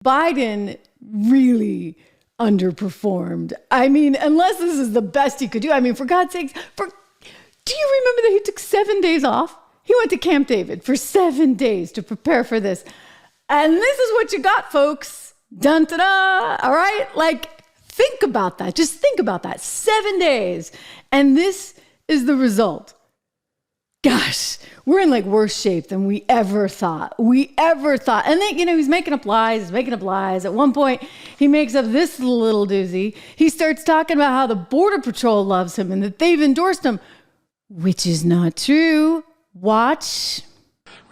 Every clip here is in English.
Biden really underperformed. I mean, unless this is the best he could do. I mean, for God's sakes, do you remember that he took 7 days off? He went to Camp David for 7 days to prepare for this. And this is what you got, folks. Dun, da, da. All right? Like, think about that. Just think about that. 7 days. And this is the result. Gosh, we're in like worse shape than we ever thought. And then, he's making up lies. At one point, he makes up this little doozy. He starts talking about how the Border Patrol loves him and that they've endorsed him, which is not true. Watch.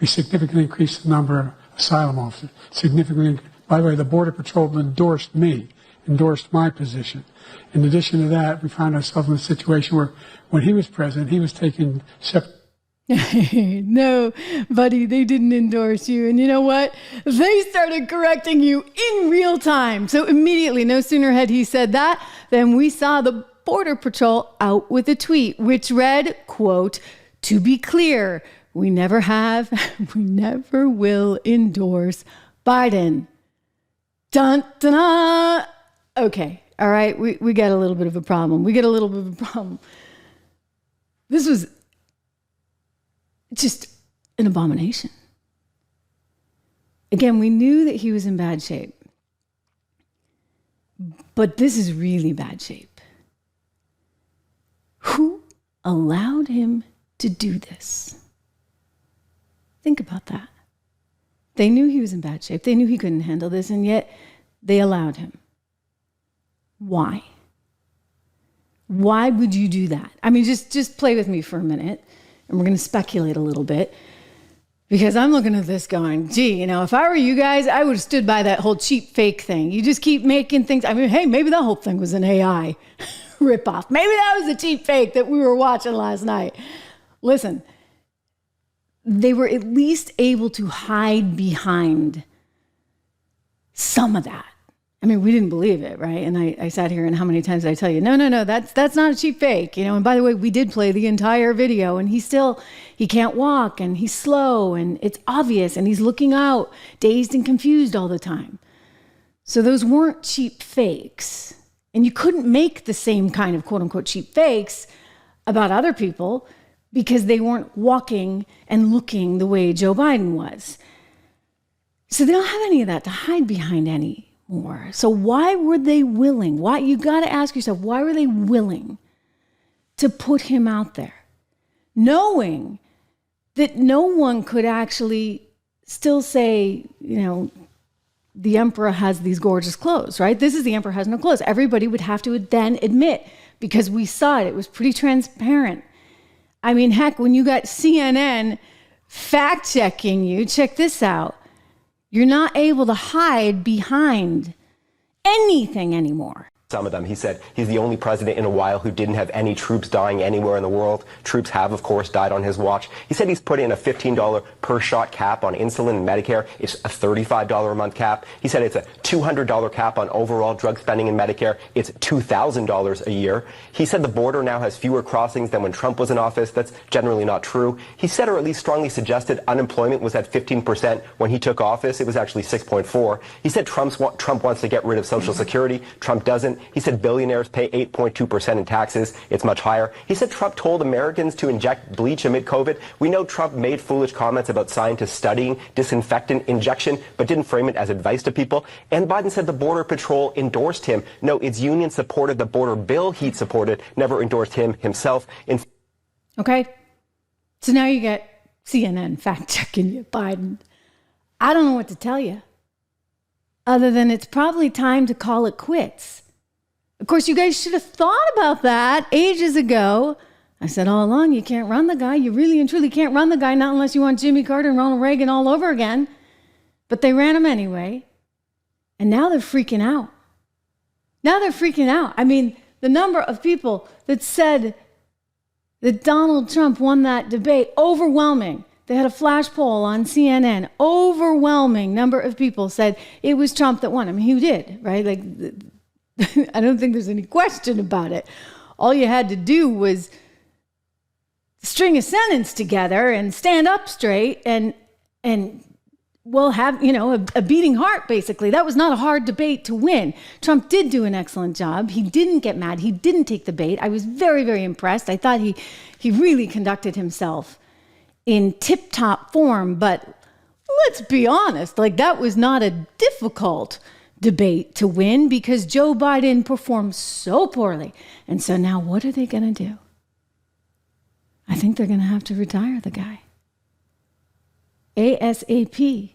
We significantly increased the number of asylum officers. By the way, the Border Patrol endorsed my position. In addition to that, we found ourselves in a situation where when he was president, he was taking separate. No, buddy, they didn't endorse you. And you know what? They started correcting you in real time. So immediately, no sooner had he said that than we saw the Border Patrol out with a tweet, which read, quote, "To be clear, we never have, we never will endorse Biden." Dun, dun, dun. Okay, all right, we got a little bit of a problem. This was just an abomination. Again, we knew that he was in bad shape, but this is really bad shape. Who allowed him to do this? Think about that. They knew he was in bad shape. They knew he couldn't handle this, and yet they allowed him. Why? Why would you do that? I mean, just play with me for a minute. And we're going to speculate a little bit, because I'm looking at this going, gee, if I were you guys, I would have stood by that whole cheap fake thing. You just keep making things. I mean, hey, maybe that whole thing was an AI ripoff. Maybe that was a cheap fake that we were watching last night. Listen, they were at least able to hide behind some of that. I mean, we didn't believe it, right? And I sat here, and how many times did I tell you, no, that's not a cheap fake, And by the way, we did play the entire video, and he can't walk, and he's slow, and it's obvious, and he's looking out, dazed and confused all the time. So those weren't cheap fakes. And you couldn't make the same kind of quote unquote cheap fakes about other people because they weren't walking and looking the way Joe Biden was. So they don't have any of that to hide behind anymore. So why were they willing? You got to ask yourself, why were they willing to put him out there, knowing that no one could actually still say, the emperor has these gorgeous clothes, right? This is the emperor has no clothes. Everybody would have to then admit, because we saw it was pretty transparent. I mean, heck, when you got CNN fact checking you, check this out. You're not able to hide behind anything anymore. Some of them. He said he's the only president in a while who didn't have any troops dying anywhere in the world. Troops have, of course, died on his watch. He said he's put in a $15 per shot cap on insulin and Medicare. It's a $35 a month cap. He said it's a $200 cap on overall drug spending in Medicare. It's $2,000 a year. He said the border now has fewer crossings than when Trump was in office. That's generally not true. He said, or at least strongly suggested, unemployment was at 15% when he took office. It was actually 6.4. He said Trump wants to get rid of Social Security. Trump doesn't. He said billionaires pay 8.2% in taxes. It's much higher. He said Trump told Americans to inject bleach amid COVID. We know Trump made foolish comments about scientists studying disinfectant injection, but didn't frame it as advice to people. And Biden said the Border Patrol endorsed him. No, its union supported the border bill he supported, never endorsed him himself. Okay. So now you get CNN fact-checking you, Biden. I don't know what to tell you, other than it's probably time to call it quits. Of course, you guys should have thought about that ages ago. I said all along, you can't run the guy. You really and truly can't run the guy, not unless you want Jimmy Carter and Ronald Reagan all over again. But they ran him anyway. And now they're freaking out. I mean, the number of people that said that Donald Trump won that debate, overwhelming. They had a flash poll on CNN. Overwhelming number of people said it was Trump that won. I mean, he did, right? Like, I don't think there's any question about it. All you had to do was string a sentence together and stand up straight and will have, a beating heart, basically. That was not a hard debate to win. Trump did do an excellent job. He didn't get mad. He didn't take the bait. I was very, very impressed. I thought he really conducted himself in tip-top form. But let's be honest, that was not a difficult debate to win because Joe Biden performed so poorly. And so now what are they going to do? I think they're going to have to retire the guy. ASAP.